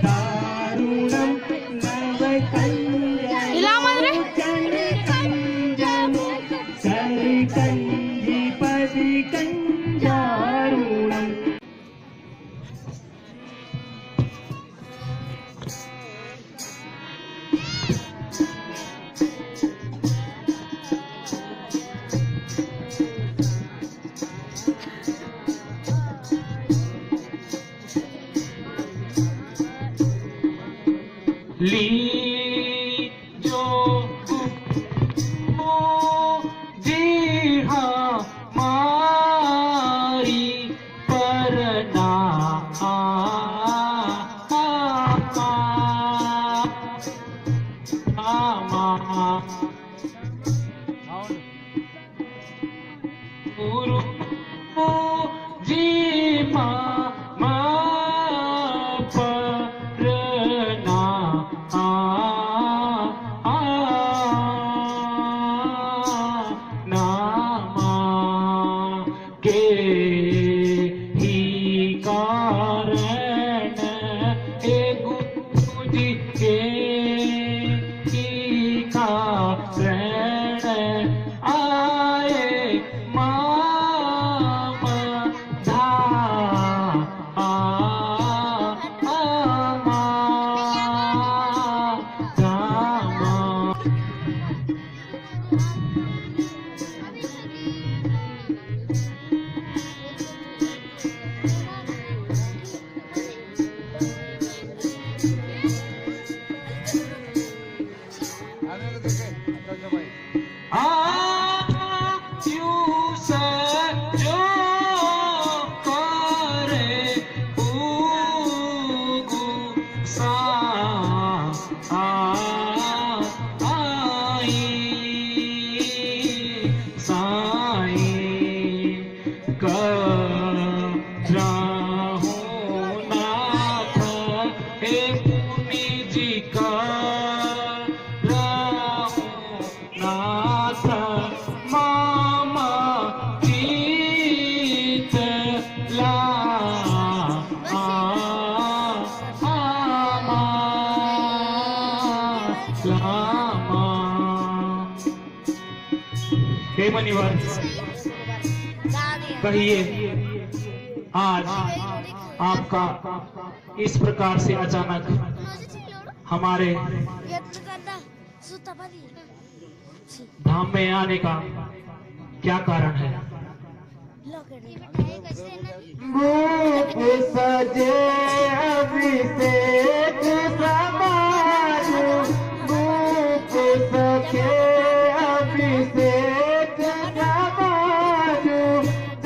दारुणं नवकण्यं ली जो जी हाँ मारी परना गुरु जी के ही कारण गुरु जी के ही कारण आए माम धा हे मनिवर कहिए आज आपका इस प्रकार से अचानक हमारे धाम में आने का क्या कारण है? सजे अभिषेक समाजू सखे अभिषेक समाजू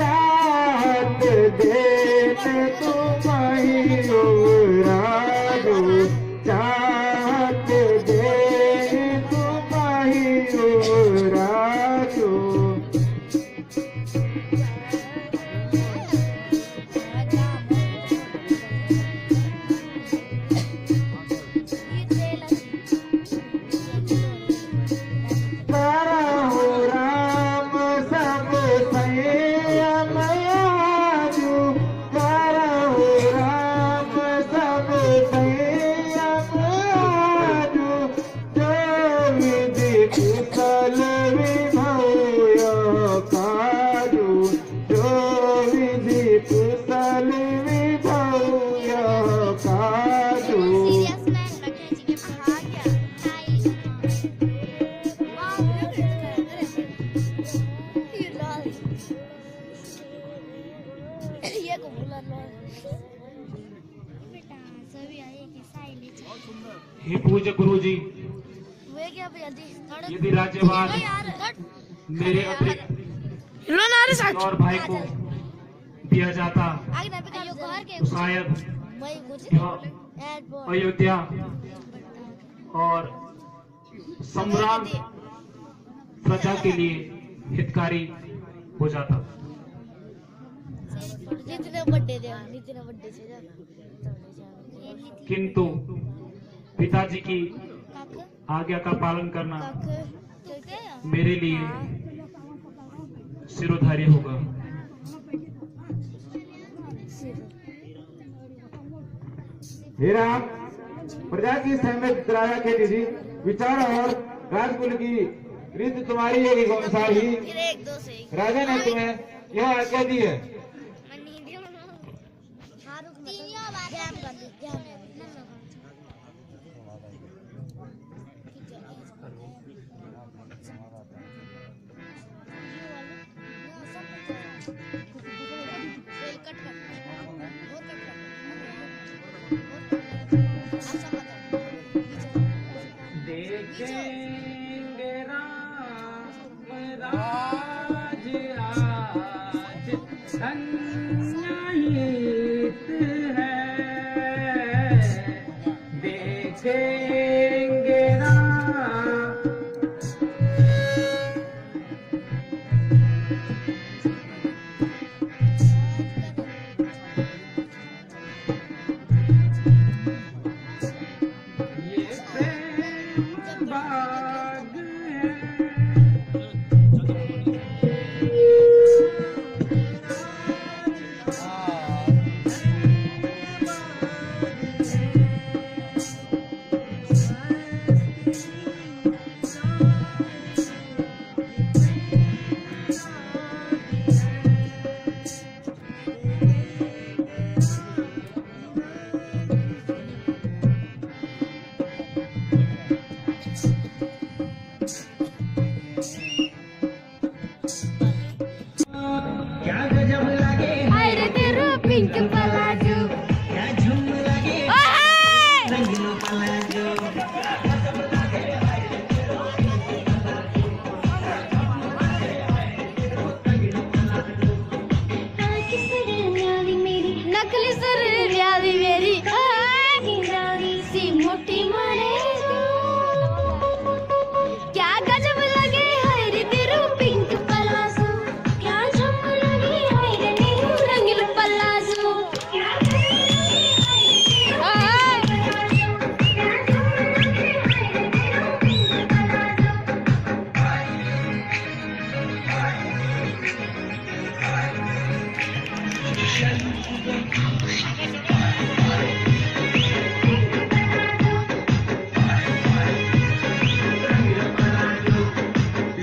चाहत देत तुम्हारी राजू चाहत देत तुम्हारी राजू हे पूज्य गुरु जी, यदि राज्यभार मेरे अतिरिक्त और भाई को दिया जाता तो शायद अयोध्या और सम्राट प्रजा के लिए हितकारी हो जाता। किंतु पिताजी की आज्ञा का पालन करना मेरे लिए सिरोधार्य होगा। हे राम, प्रजा की सहमत राजा के निधि विचार और राजकुल की रीत तुम्हारी योगी के अनुसार ही राजा ने तुम्हें यह आज्ञा दी है। देखेंगे राम राज आज धन्यहित है, देखेंगे राम। ये प्रेम बाग है, क्या गजब लगे अरे तेरा पिंक पलाजो क्या झूम लगे रंगीलो पलाजो। नकली सर व्याधि मेरी सी मोटी मारे क्या गजब लगे हाय रे तेरा पिंक पलाजो, क्या झूम लगे हाय रे तेरा रंगीलो पलाजो।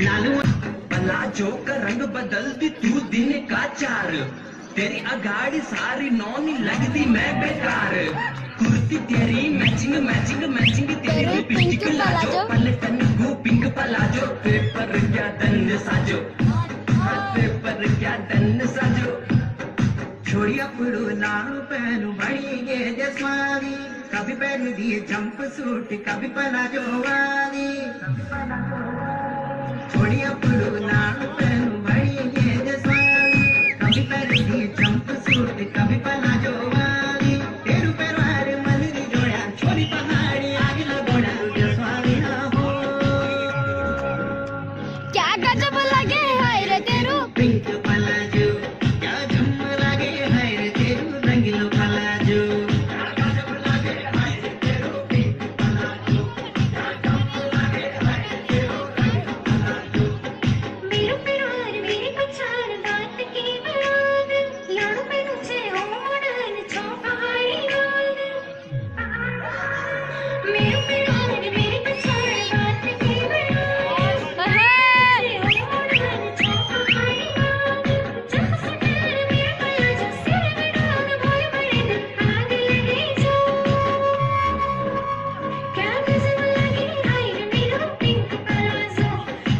लालू पलाजो का रंग बदलती तू दिन का चार, तेरी अगाड़ी सारी नौनी लगती मैं बेकार। कुर्ती तेरी मैचिंग मैचिंग मैचिंग तेरी तेरे लिपस्टिक पिंक लाजो, पलाजो। पलटन गो पिंक पलाजो, पेपर क्या दंड साजो, पेपर क्या दंड साजो। छोड़िया पुड़ू लाड़ू पहनू बड़ी गे जसवानी, कभी पहन दिए जंप सूट कभी पलाजो वाली। छोड़िया पुड़ू लाड़ू पहनू बड़ी गे जसवानी, कभी पहन दिए जंप सूट कभी पलाजो वाली। तेरू पैरवार मलरी जोड़ा छोरी पहाड़ी आगे लगोड़ा जसवानी ना हो। क्या गजब लगे हाय रे तेरू पिंक पलाजो, क्या झूम लगे हाय रे तेरू रंगीलो पलाजो। मेरू प्यार मेरी पहचान बात की बयान, लाड़ू पे तुझे ओढ़न चौपाई वाल। मेरू प्यार मेरी पहचान बात की बयान, ओढ़न चौपाई वाल। जब से तेरे मेरे पलाजो सिर में डाल भाई बड़े दिन आग लगे जो। क्या गजब लगे हाय रे मेरा पिंक पलाजो,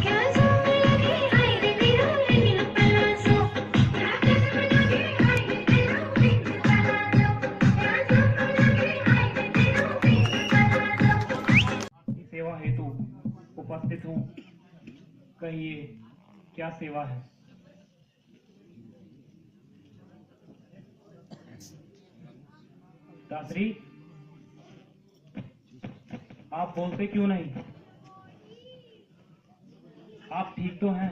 क्या झूम लगे हाय रे तेरा रंगीलो पलाजो। क्या गजब लगे हाय रे तेरा पिंक पलाजो, क्या झूम लगे हाय रे तेरा पिंक पलाजो। की सेवा हेतु उपस्थित हूँ, कहिए क्या सेवा है। दासरी, आप बोलते क्यों नहीं? आप ठीक तो हैं?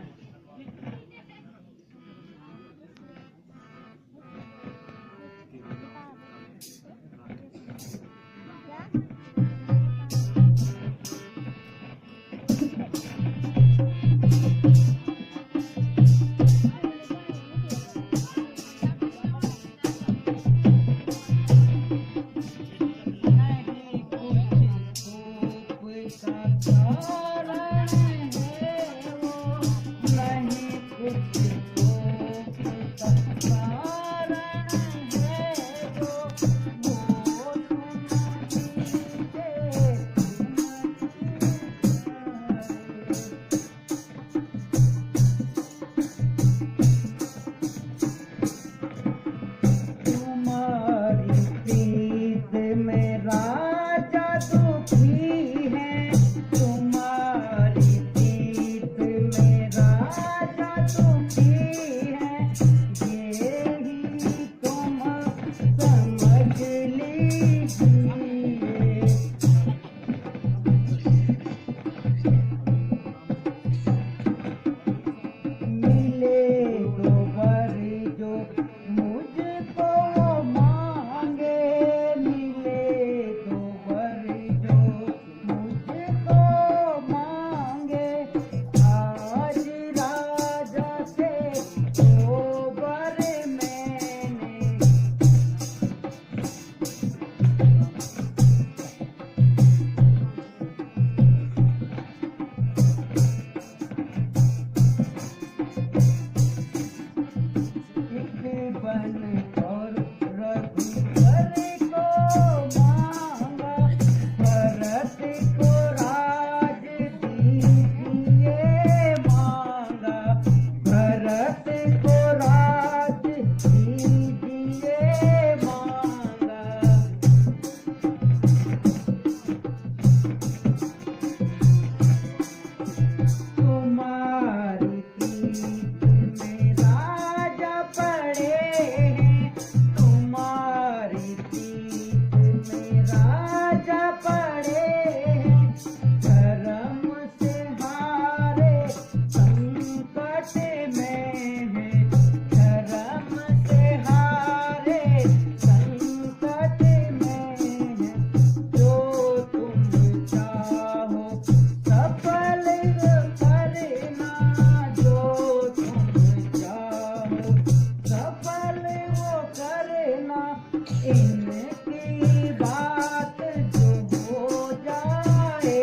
इनकी बात जो हो जाए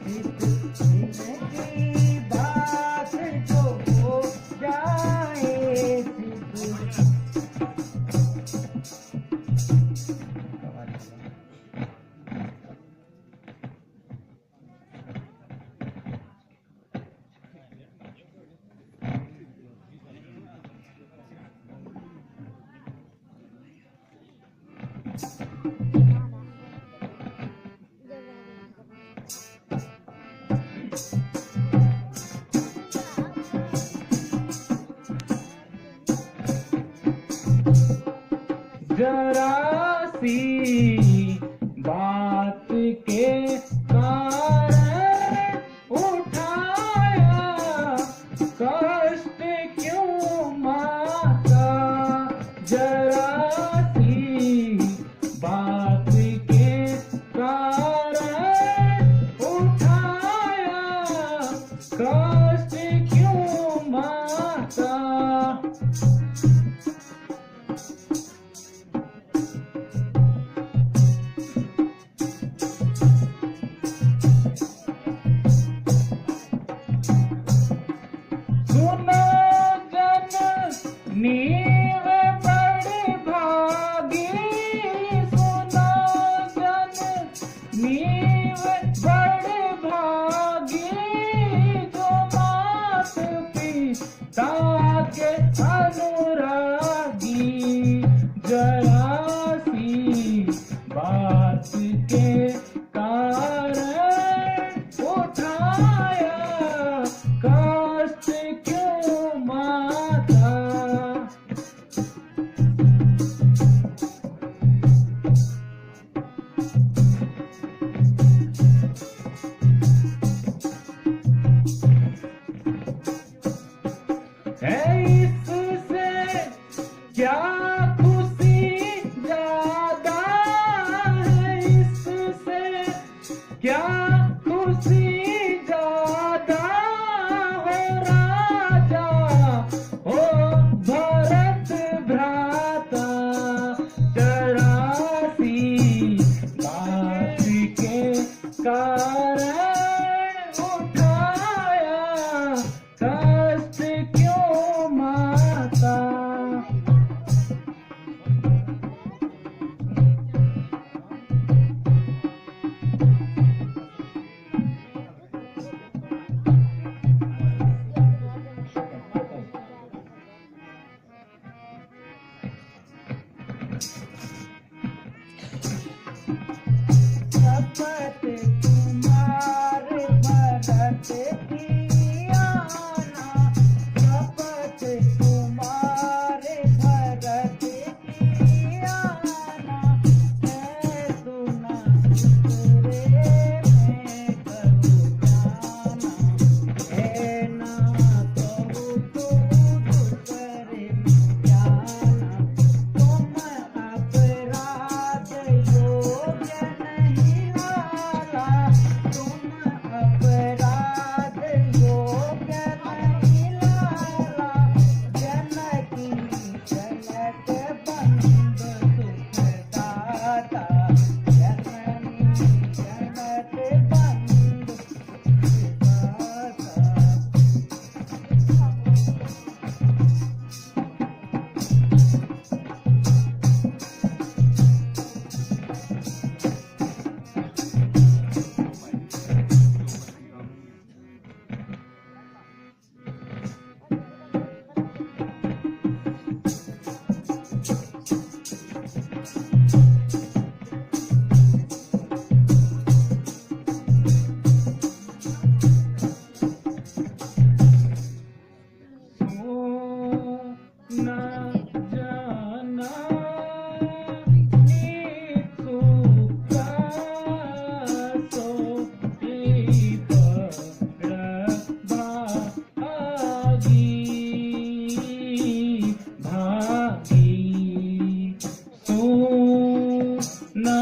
चित, इनकी बात जो हो जाए चित। जरा सी बात के कारण उठाया कष्ट क्यों माता, जरा सी बात के कारण उठाया कष्ट क्यों माता। नीव बड़ भागी सुना जन, नीव बड़ भागी जो मात पिता के अनुरागी, जरा सी बात के कारण उठाया कष्ट क्यों माता। इससे क्या खुशी ज्यादा है, इससे क्या खुशी ज्यादा हो राजा हो भरत भ्राता, जरा सी बात के कारण उठाया कष्ट क्यों माता। शपथ कुमार भरत की आना, शपथ कुमार भरत की आना, है सुना दूसरे में कहूँ जाना, है ना कहूँ तू दूसरे में जाना, तुम अपराध योग्य नहीं वाला, तुम अपराध योग्य नहीं लाला, जनकी जनक बंद सुखदाता, जननी जनक बंद सुखदाता। ना जाना नीतू का सो बड़ भागी, भागी सो ना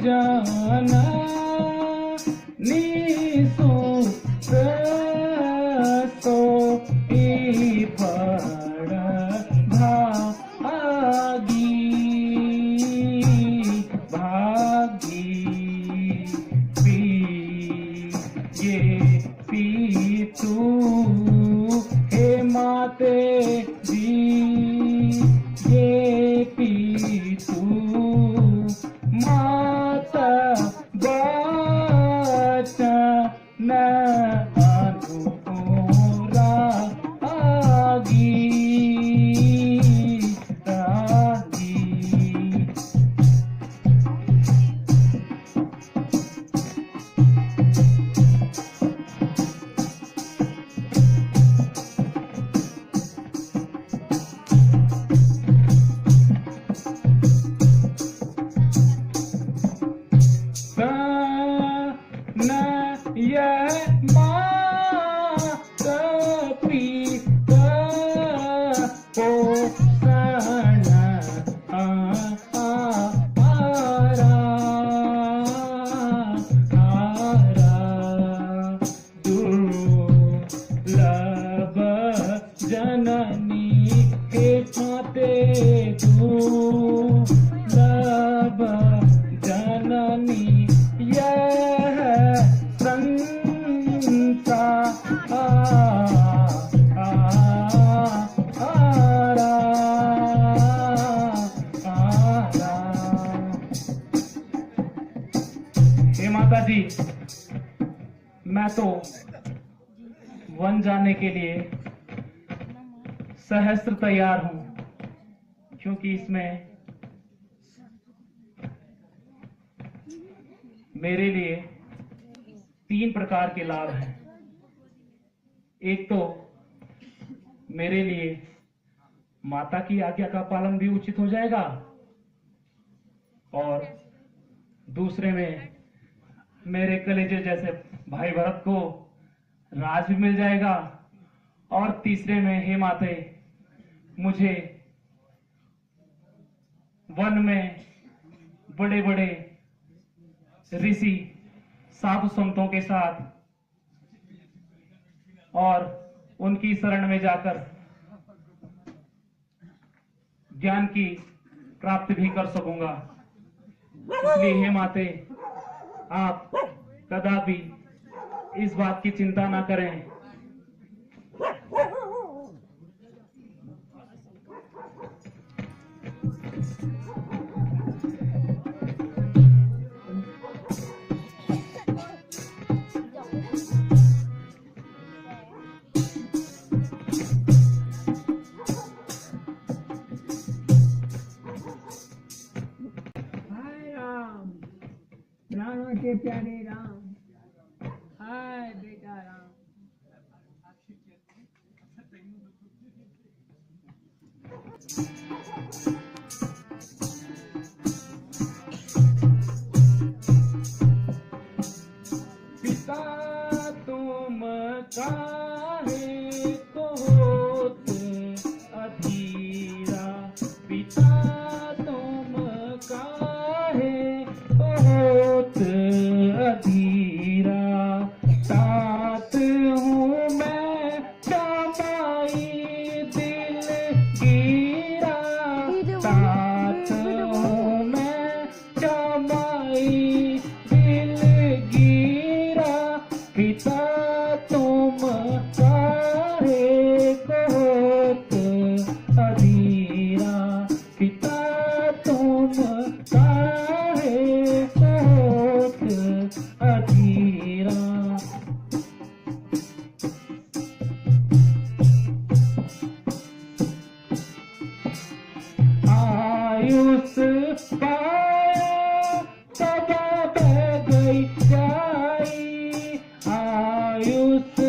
जाना नीतू सो बड़ भागी। माता वचन अनुरागी रागी। जननी के फाते दुर्लभ जननी यह हे माता जी, मैं तो वन जाने के लिए सहस्त्र तैयार हूं, क्योंकि इसमें मेरे लिए 3 प्रकार के लाभ हैं। एक तो मेरे लिए माता की आज्ञा का पालन भी उचित हो जाएगा, और दूसरे में मेरे कलेजे जैसे भाई भरत को राज भी मिल जाएगा, और तीसरे में हे माते, मुझे वन में बड़े बड़े ऋषि साधु संतों के साथ और उनकी शरण में जाकर ज्ञान की प्राप्ति भी कर सकूंगा। इसलिए हे माते, आप कदापि इस बात की चिंता ना करें। प्राणों के प्यारे राम, हाय बेटा राम। पिता तुम काहे को होते अधीरा, पिता तुम काहे को होते अधीरा, तात हूँ मैं कमाई दिल गिरा, तात हूँ मैं कमाई दिल गिरा, पिता तुम काहे को होते अधीरा, पिता तुम काहे को होते अधीरा। आयुष पाया तब बह गई जाई, आयुष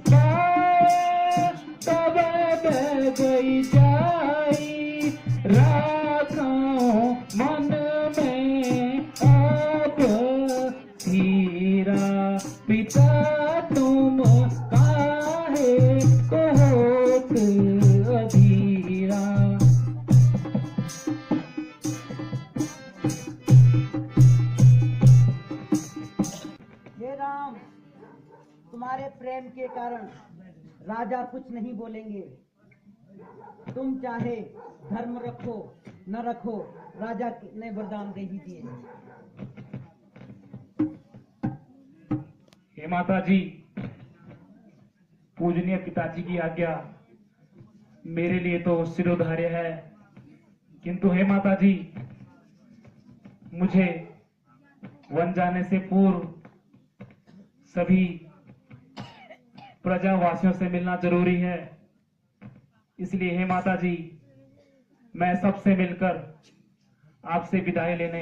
पाया तब बह गई जाई, राखो मन में अब धीरा, पिता तुम काहे को होते अधीरा। हे राम, तुम्हारे प्रेम के कारण राजा कुछ नहीं बोलेंगे। तुम चाहे धर्म रखो न रखो, राजा ने वरदान दे ही दिए। हे माता जी, पूजनीय पिताजी की आज्ञा मेरे लिए तो सिरोधार्य है, किंतु हे माता जी, मुझे वन जाने से पूर्व सभी प्रजावासियों से मिलना जरूरी है। इसलिए हे माता जी, मैं सबसे मिलकर आपसे विदाई लेने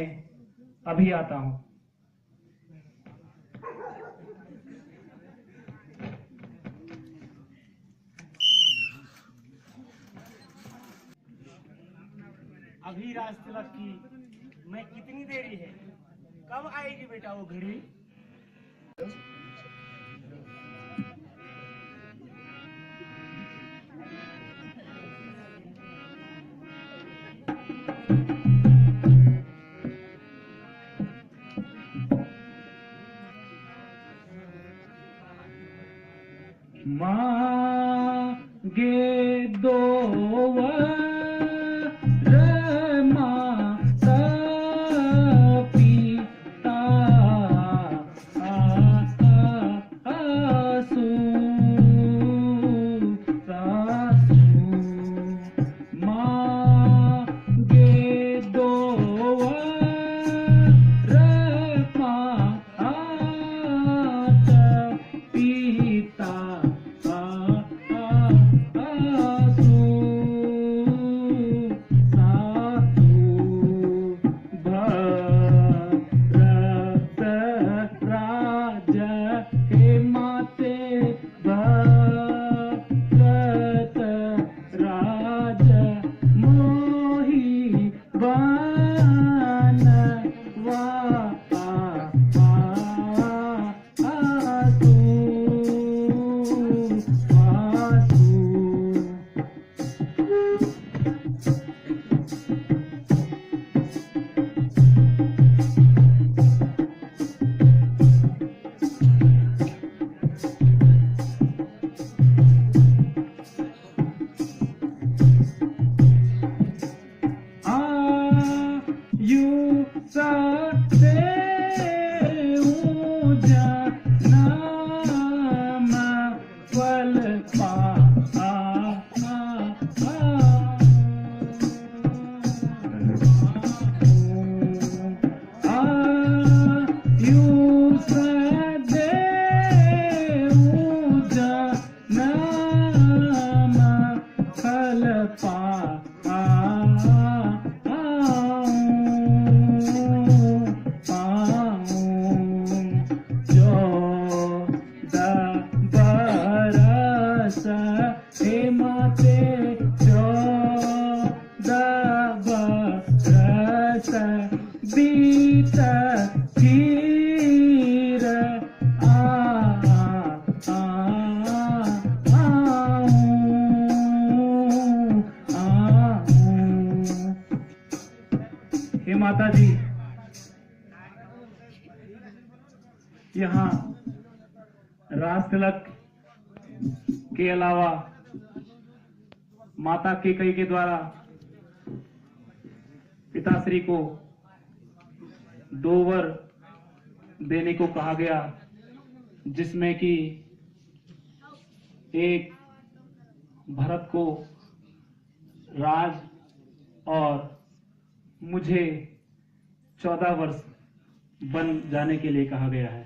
अभी आता हूं। अभी राज तिलक की मैं कितनी देरी है, कब आएगी बेटा वो घड़ी? मांगे दो वर माता पिता आसू सासू। मांगे दो वर माता पिता हे माता जी, यहाँ राज तिलक के अलावा माता केकई के द्वारा पिताश्री को 2 वर देने को कहा गया, जिसमें कि एक भरत को राज और मुझे 14 वर्ष बन जाने के लिए कहा गया है।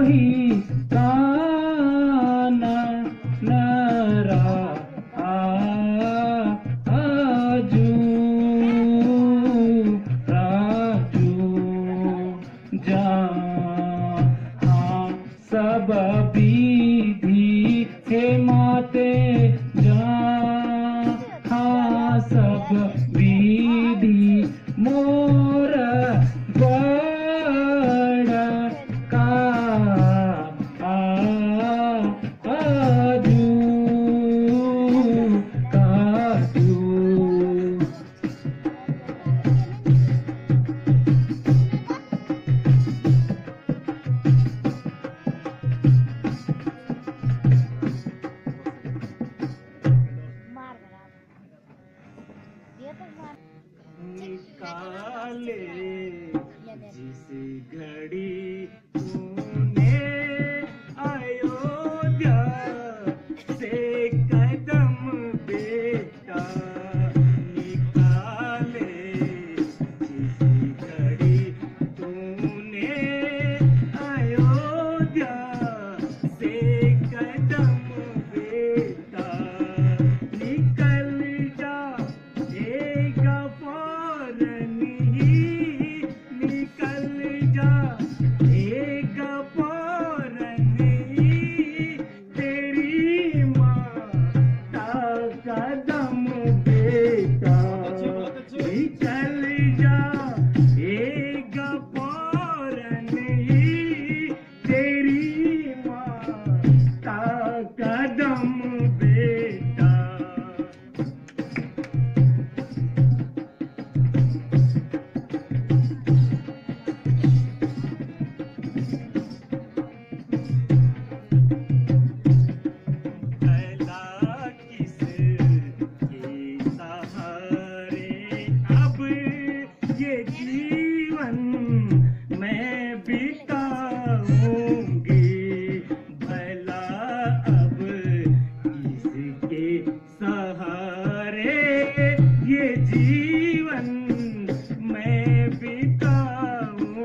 ही काना नरा आजू राजू जहाँ सब विधि हे माते जहाँ सब विधि मोर बड़ का आजू काजू निकाले जिस घड़ी तूने अयोध्या से कदम बेटा निकाले जिस घड़ी तूने अयोध्या से कदम बेटा निकल जा एगा फौरन ही निकल जा एगा फौरन ही तेरी माता कदम बेटा निकल जा एगा फौरन ही तेरी माता कदम बेटा पहला किसके सहारे अब ये जीवन मैं बिताऊंगी भला अब किसके सहारे ये जीवन मैं बिताऊंगी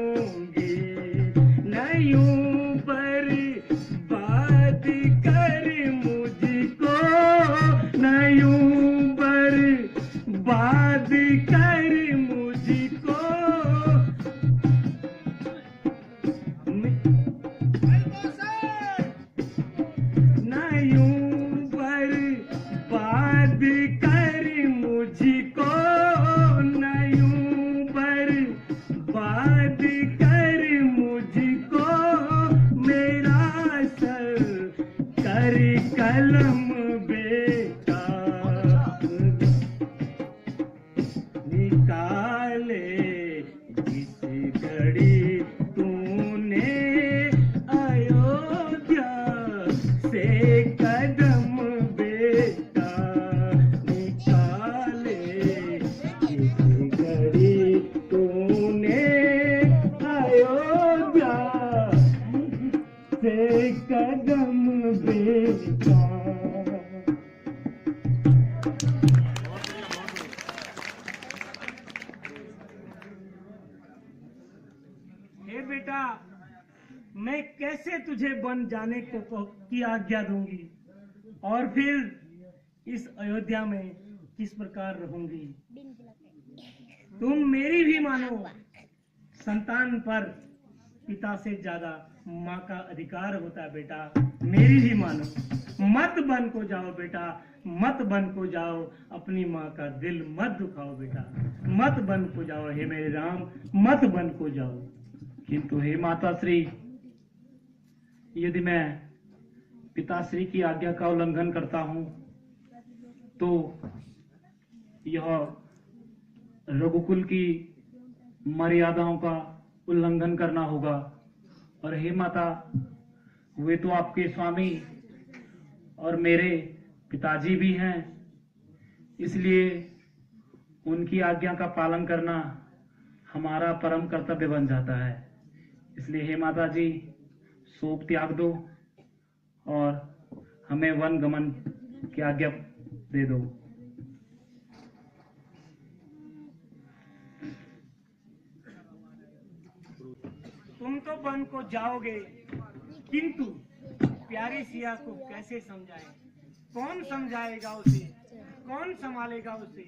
नयूं बर्बाद कर मुझको नयूं बर्बाद कर मुझको नयूं बर्बाद कर मुझको नयूं बर्बाद कर मुझको मेरा सर कर कलम बेटा निकाले जिस घड़ी तूने अयोध्या से कदम बेटा निकाले जिस घड़ी तूने अयोध्या से कदम बेटा हे बेटा मैं कैसे तुझे वन जाने की आज्ञा दूंगी और फिर इस अयोध्या में किस प्रकार रहूंगी तुम मेरी भी मानो संतान पर पिता से ज्यादा माँ का अधिकार होता है बेटा मेरी भी मानो मत बन को जाओ बेटा मत बन को जाओ अपनी माँ का दिल मत दुखाओ बेटा मत बन को जाओ हे मेरे राम मत बन को जाओ किंतु हे माता श्री यदि मैं पिताश्री की आज्ञा का उल्लंघन करता हूं तो यह रघुकुल की मर्यादाओं का उल्लंघन करना होगा और हे माता वे तो आपके स्वामी और मेरे पिताजी भी हैं इसलिए उनकी आज्ञा का पालन करना हमारा परम कर्तव्य बन जाता है इसलिए हे माता जी शोक त्याग दो और हमें वन गमन की आज्ञा दे दो। तुम तो वन को जाओगे किंतु प्यारी सिया को कैसे समझाए? कौन समझाएगा उसे? कौन संभालेगा उसे?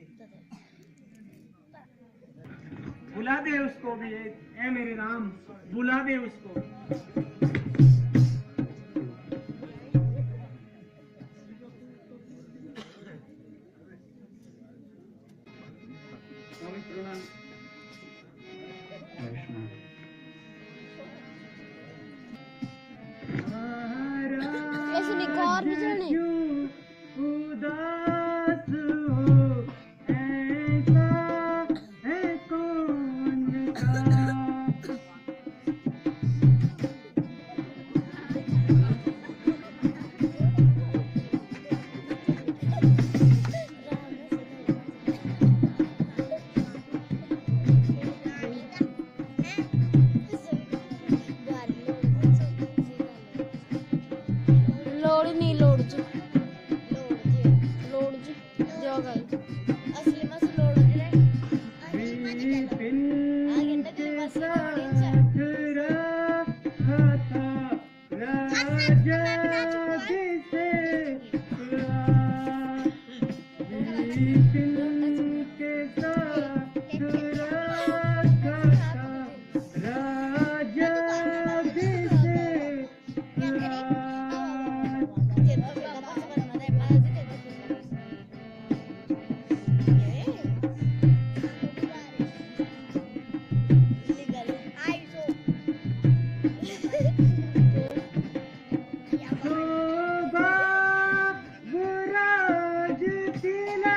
बुला दे उसको भी, ए मेरे राम, बुला दे उसको। ऐसे निखार भी चढ़ने उदास हो ऐसा है कौन का? लोड नहीं लोड जी जो गई असली मस लोड रे आगे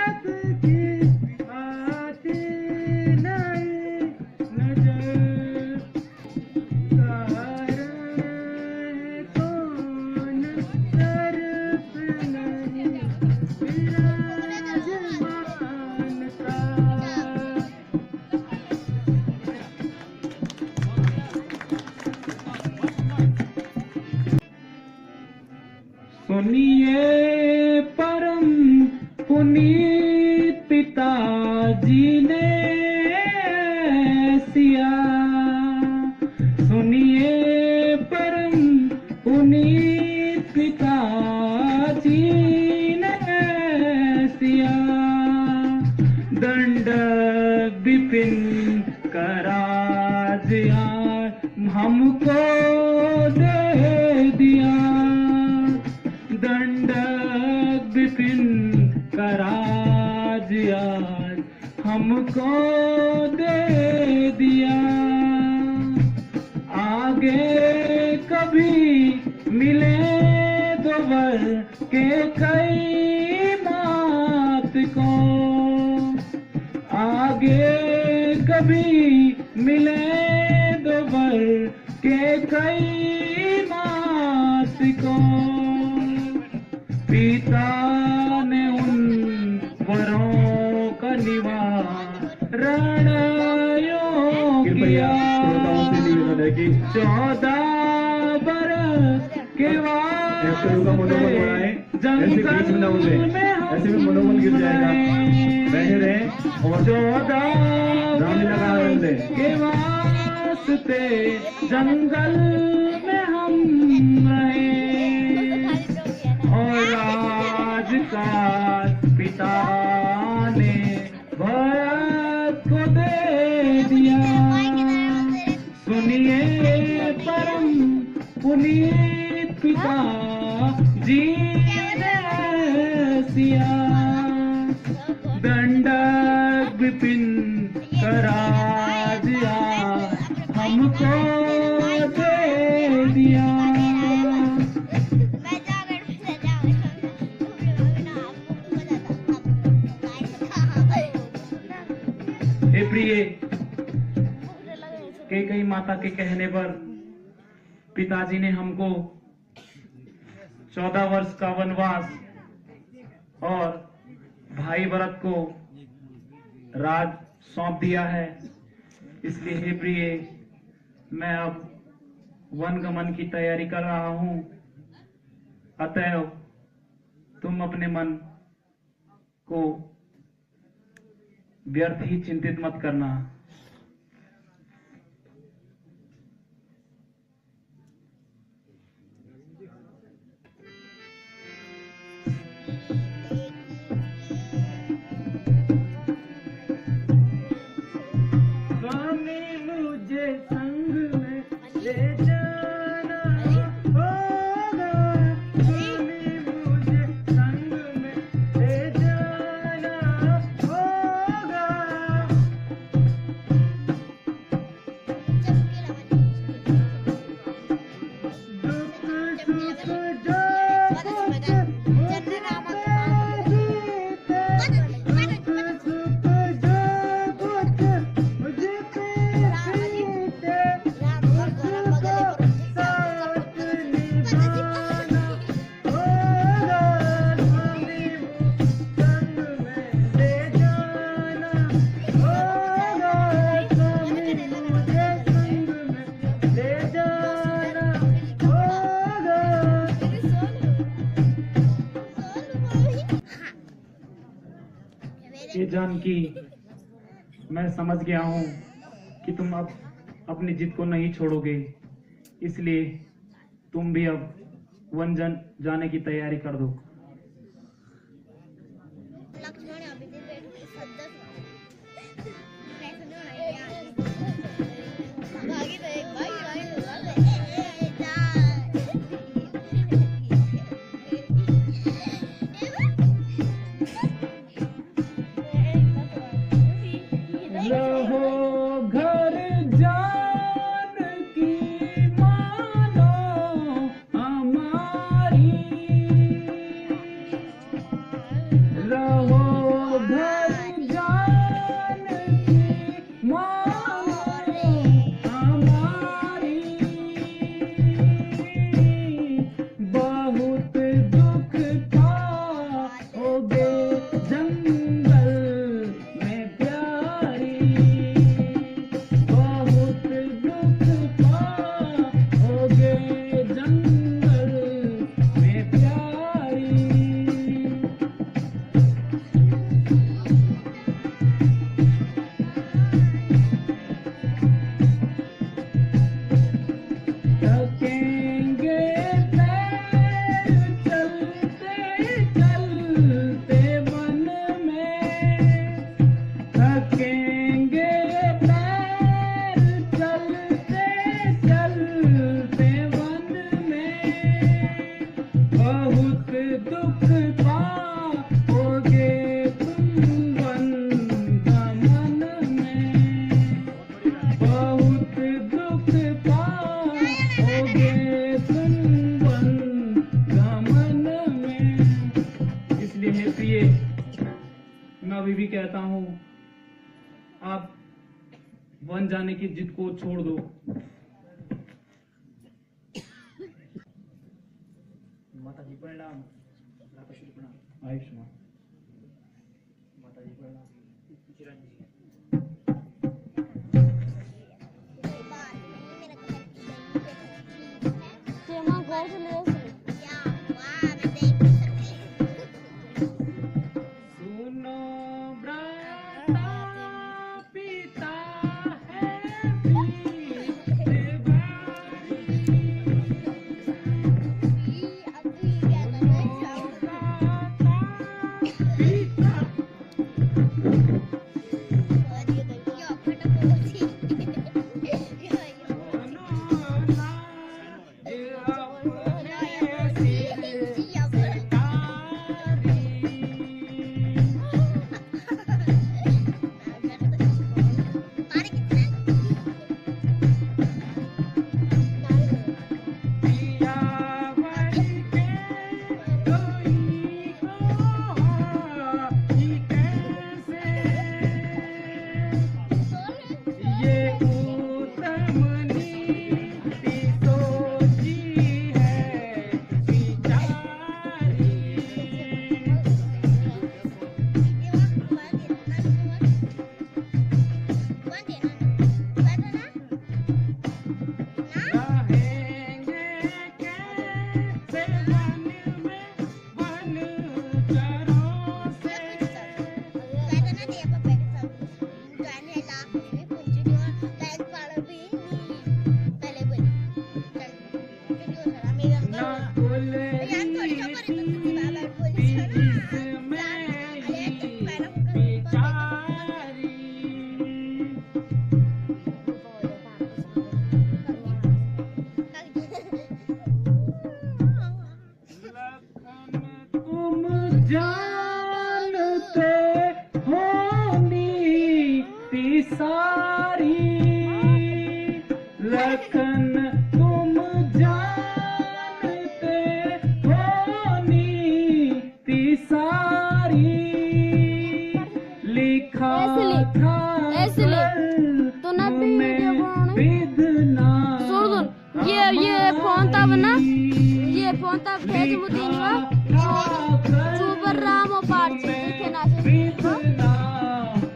न तेरे पास सुनिए परम पुनीत पिताजी ने सिया, सुनिए परम पुनीत पिताजी ने सिया, दंड विपिन कराजिया हमको दे दिया, दंड विपिन कराजिया हमको दे दिया। आगे कभी मिले दोवर के कई मात को, आगे कभी मिले दोवर के कई मात को, पिता ने उन वरों का निवारण योग किया। 14 बरस के बाद जंगल में ऐसे भी मनोबल गिर जाएगा। बहने रहे और 14 बरस के वास्ते जंगल में हम रहे, और राजकाज पिता ने भरत को दे दिया। सुनिए परम पुनीत पिता जी ने सिया, दंड विपिन कराजिया हमको दे दिया। हे प्रिय, कैकेयी माता के कहने पर पिताजी ने हमको 14 वर्ष का वनवास और भाई भरत को राज सौंप दिया है। इसलिए हे प्रिय, मैं अब वन गमन की तैयारी कर रहा हूं। अतएव तुम अपने मन को व्यर्थ ही चिंतित मत करना। ये जान की मैं समझ गया हूँ कि तुम अब अपनी जिद को नहीं छोड़ोगे, इसलिए तुम भी अब वन जाने की तैयारी कर दो। लक्ष्मण अभी दिन बैठ सद्दस भागी तो एक भागी रहो घर जान की मानो हमारी, रहो घर जान की मानो हमारी, बहुत दुख पाओगे जंगल में प्यारी, बहुत दुख पाओगे जंगल में प्यारी। थकेंगे पैर चलते चलते वन में, थकेंगे पैर चलते चलते वन में, बहुत दुख पाओगे तुम वन गमन में, बहुत दुख पाओगे तुम वन गमन में। इसलिए हे प्रिय, मैं अभी भी कहता हूँ आप वन जाने की जिद को छोड़ दो। माता जी प्रणाम। आयुष्मान। माता जी प्रणाम। चिरंजीवी। सेमा घर से ले क्या वाह मैं देख नहीं सकती। सुनो ब्राता पिता है पीते बारी, अभी क्या करना चाहूँ ब्राता पिता। और ये देखिए फटा पोछी सुनो ना ये अपने जानते हो नीति सारी, लखन तुम जानते हो नीति सारी, लिखा था तो ना वीडियो बनाने विधना। सुन ये फोन तब ना ये फोन तब भेज मुदीनवा सुपर राम और पार्ट देखे ना से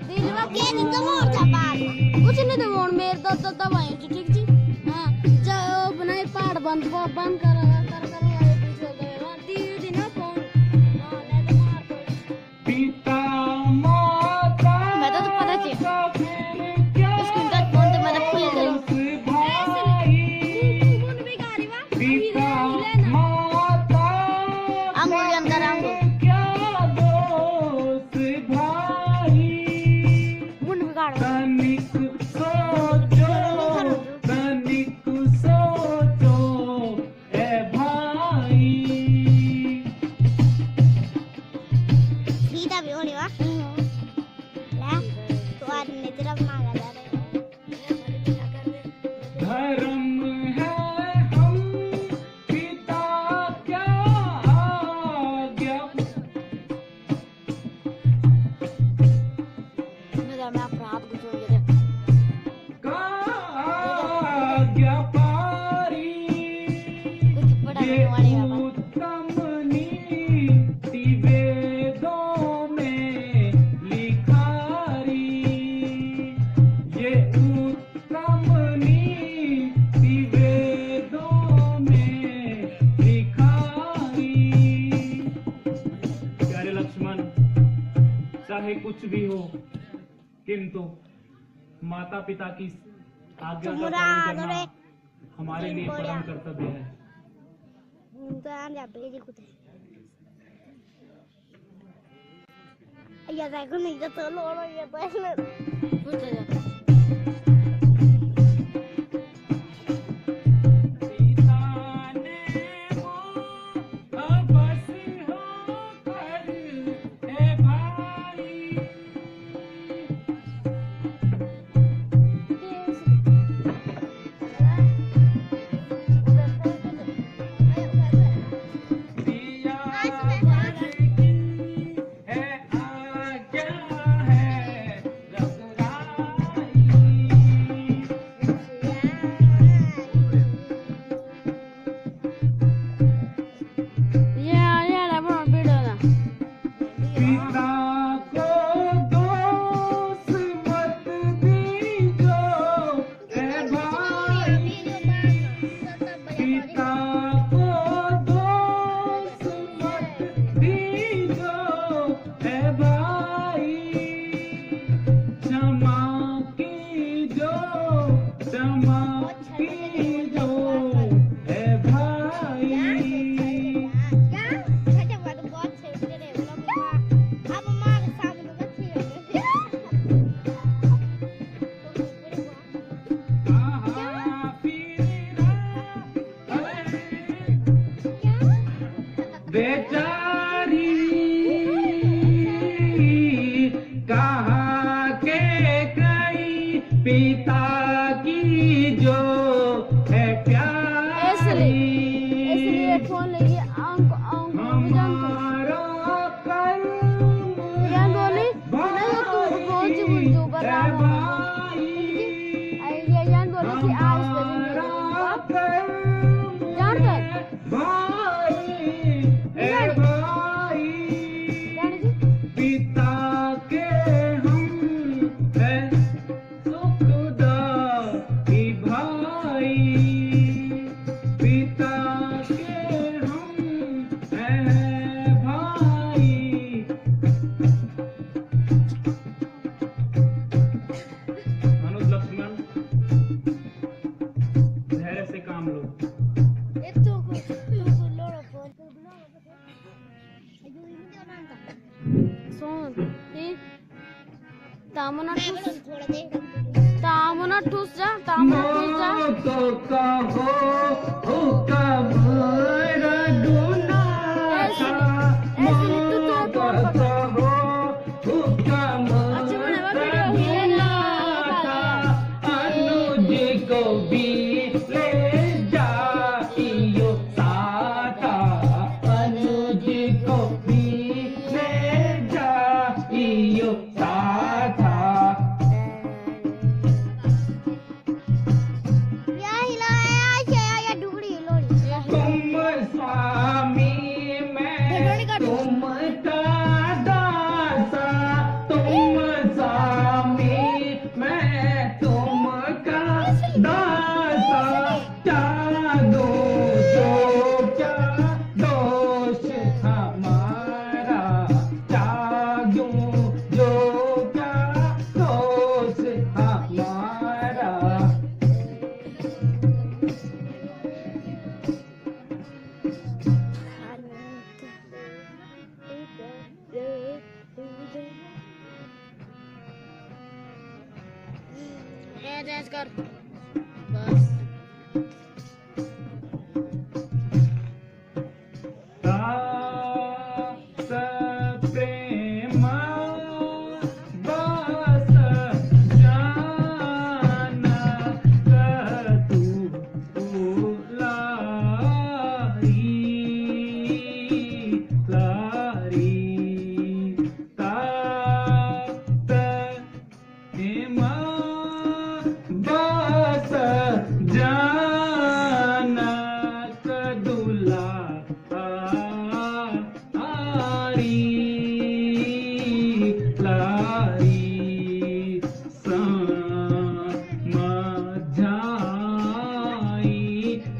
दीनवा के नहीं तो मोर था पार कुछ नहीं तो मोर मेरे तो तब आए ठीक जी। हां जाओ बनाए पार बंद कर पीछे गए हां दीदी ना फोन हां नहीं तो मार पिता माता मैं तो पता चल इसको तक फोन तो मैंने खुले करी पिता माता अंगुली अंदर अंगुली क्या दोस्त भाई, मुंड बिगाड़ तनिक सोचो ए भाई। सीधा भी होने वा ले तो आदमी तरफ मांगा जा रहा है धर्म है हम पिता क्या आज्ञा, मेरा मैं अपराध को छोड़ दे का आज्ञा पारी, कुछ बड़ा ये होने वाला उत्तम नीति वेदों में लिखारी, ये उत्तम नीति वेदों में लिखारी। प्यारे लक्ष्मण, चाहे कुछ भी हो किंतु माता पिता की आज्ञा का पालन करना हमारे लिए परम कर्तव्य है। तो आने भेज कुछ या देखो नहीं तो लोड़ो ये पहले कुछ जा पिता की जो है प्यारी, इसलिए फोन लेके आंख हमारा कर्म यान बोली नहीं तो बहुत ही बुझो पर आई यान बोली कि आज जान गए भाई ए भाई, पिता के हम है सुखदाई भाई, पिता के हम है भाई। अनुज लक्ष्मण, धैर्य से काम लो। तामुना ठूस जा तो कहो हुक्म रघुनाथ,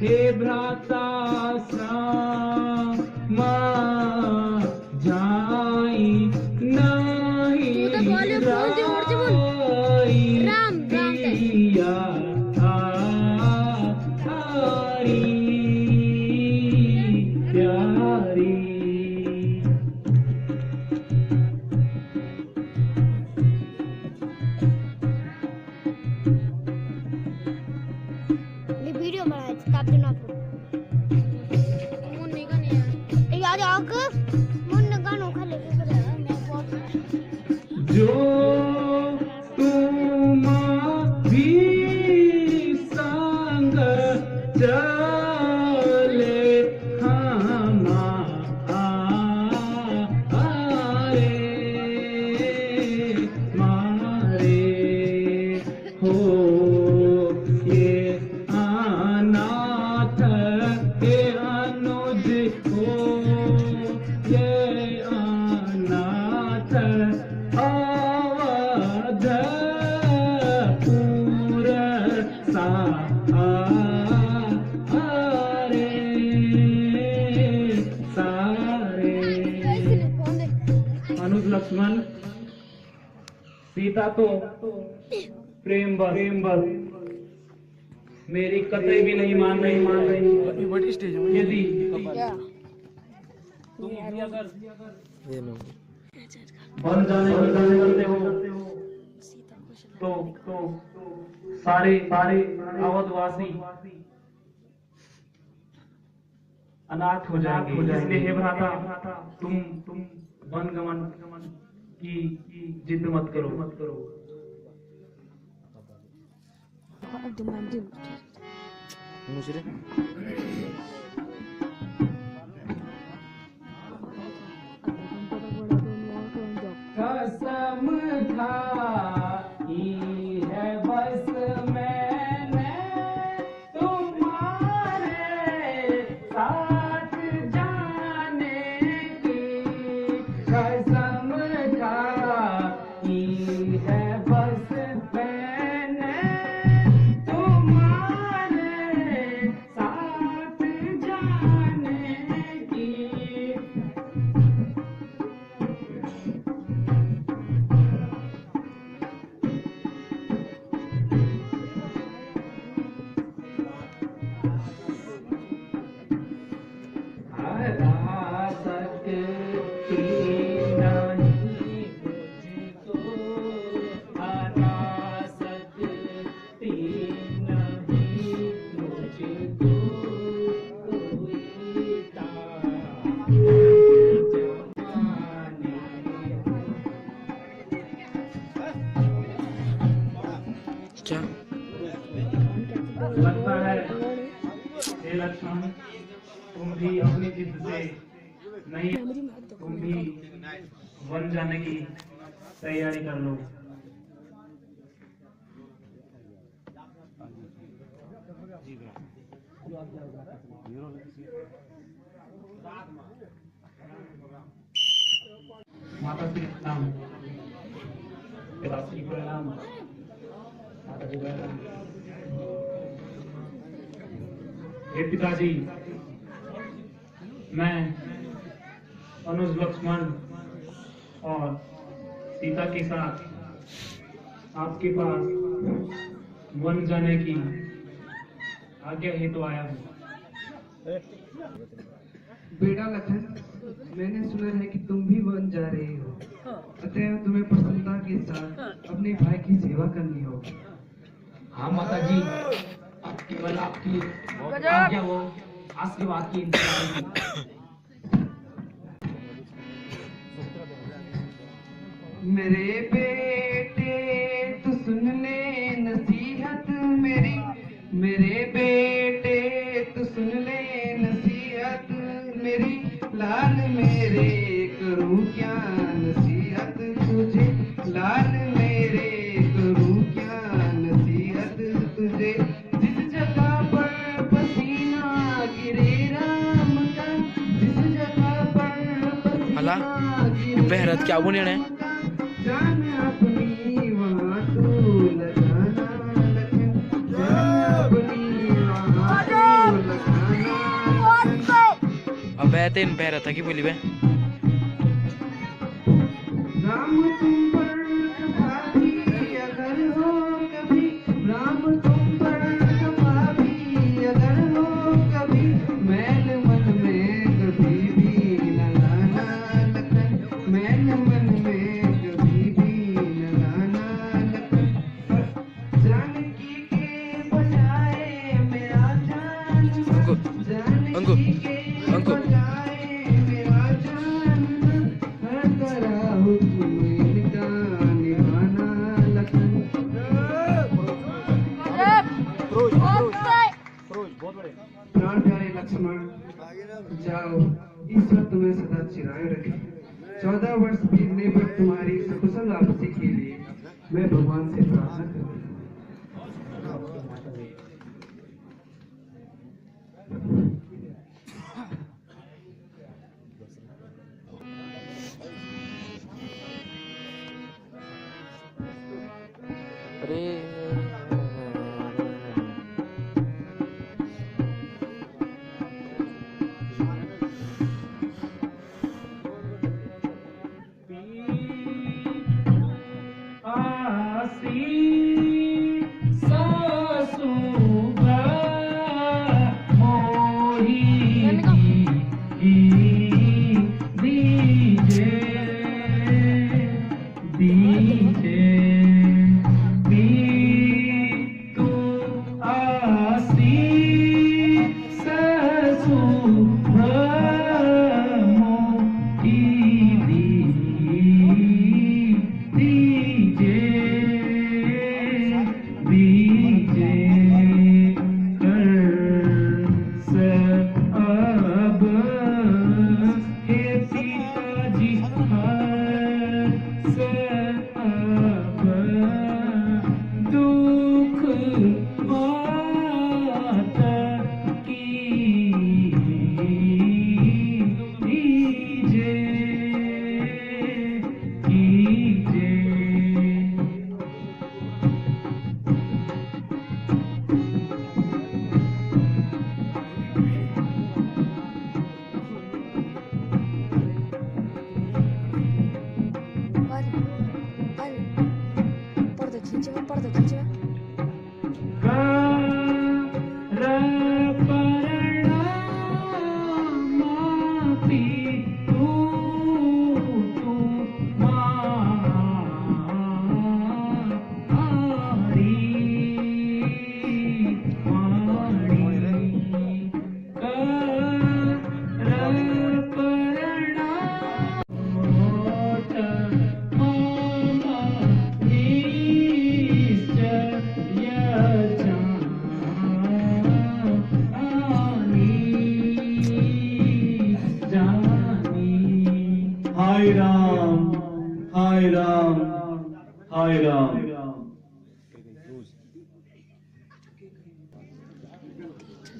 हे भ्राता श्यामा जाई नहीं तू तो बोले बोल दे और दे बोल राम राम ते पिया हरी प्यारी ये वीडियो बनाया तब दिन आप मुन्ने का नहीं है यार आक मुन्ने का नो खा लेके चला मैं बहुत जो तुम भी संग चले हमारे मारे हो ये अनाथ के अनुज हो ये अनाथ अवध पूर सारे सारे अनुज लक्ष्मण सीता तो प्रेम बल मेरी कतई भी नहीं मान रही यदि तुम भी अगर बन जाने करते हो तो सारे अवधवासी अनाथ हो जाएंगे इसलिए हे भ्राता तुम वन गमन की जिद मत करो कसम खाई है बस मैंने तुम्हारे साथ जाने की कसम खाई है बस मैंने तुम्हारे साथ जाने की लगता है हे लक्ष्मण तुम भी अपनी जिद से नहीं तुम भी वन जाने की तैयारी कर लो माता श्री प्रणाम पिताश्री प्रणाम माता जी प्रणाम हे पिताजी मैं अनुज लक्ष्मण और सीता के साथ आपके पास वन जाने की आज्ञा हेतु आया हूँ बेटा लखन मैंने सुना है कि तुम भी वन जा रहे हो अतः तुम्हें प्रसन्नता के साथ अपने भाई की सेवा करनी होगी हाँ माता जी अब केवल आपकी आज्ञा वो आशीर्वाद की इंतजार है। मेरे बेटे तू सुन ले नसीहत मेरी मेरे बेटे तू सुन ले नसीहत मेरी लाल मेरे करूं क्या नसीहत तुझे लाल मेरे करूं क्या नसीहत तुझे जिस जगह पर पसीना गिरे राम का जिस जगह पर पसीना गिरे बेहरत क्या बोले ने जान अपनी वहाँ तू लगाना लखन जान अपनी वहाँ तू मैं तेन बह रहा था कि बोली बे राम तुम पर कृपा भी अगर हो कभी, राम तुम पर कृपा भी अगर हो कभी, मैल मन में कभी भी न लाना लखन, मैल मन में कभी भी न लाना लखन। जानकी के बजाए मेरा जान, जानकी के बजाए मेरा जान, हर तरह हुक्म इनका निभाना लखन। प्राण प्यारे लक्ष्मण, जाओ ईश्वर तुम्हें सदा चिराए रखे। 14 वर्ष बीतने पर तुम्हारी सकुशल वापसी के लिए मैं भगवान से प्रार्थना करूँ। अरे हाय राम, हाय राम, हाय राम।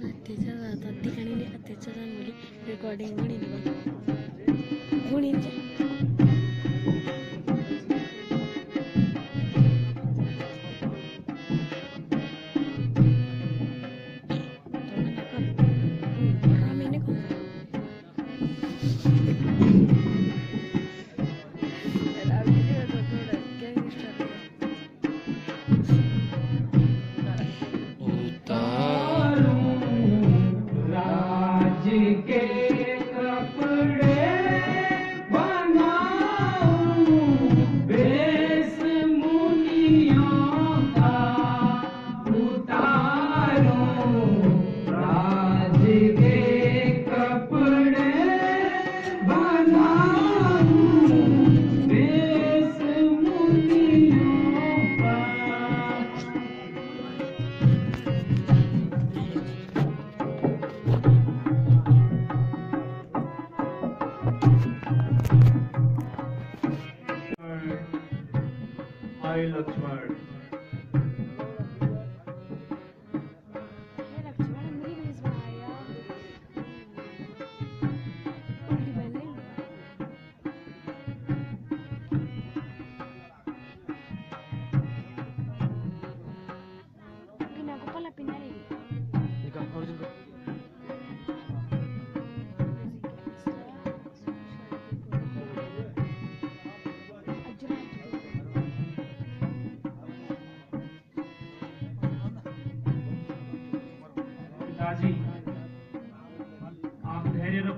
अत्याचार ठिकाणी अत्याचारांमुळे रेकॉर्डिंग गुणींचे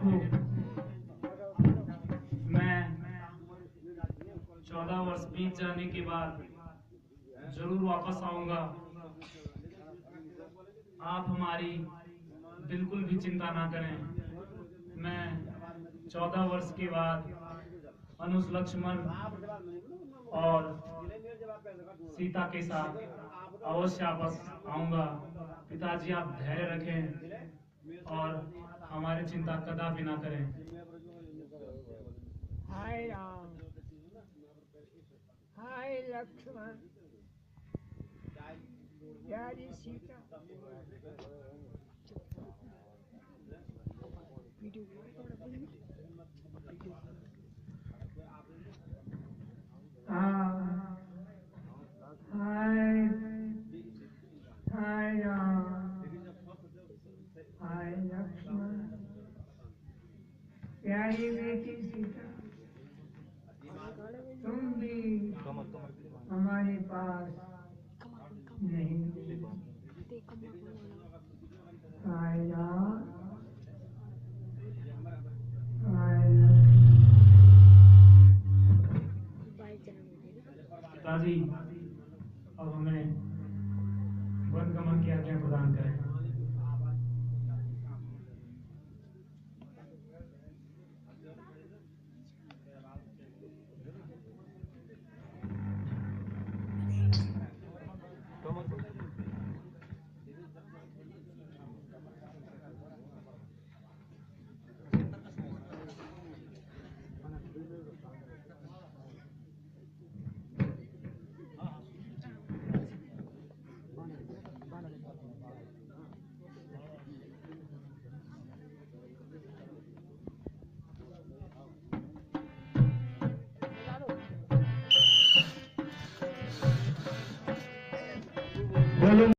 देखो, मैं 14 वर्ष बीत जाने के बाद जरूर वापस आऊंगा। आप हमारी बिल्कुल भी चिंता ना करें। मैं 14 वर्ष के बाद अनुज, लक्ष्मण और सीता के साथ अवश्य वापस आऊंगा। पिताजी आप धैर्य रखें और हमारी चिंता कदापि ना करें। हाय राम, हाय लक्ष्मण, प्यारी सीता। हाय हाय राम, हाय लक्ष्मण, प्यारी बेटी सीता, तुम भी हमारे पास नहीं। हाय राम।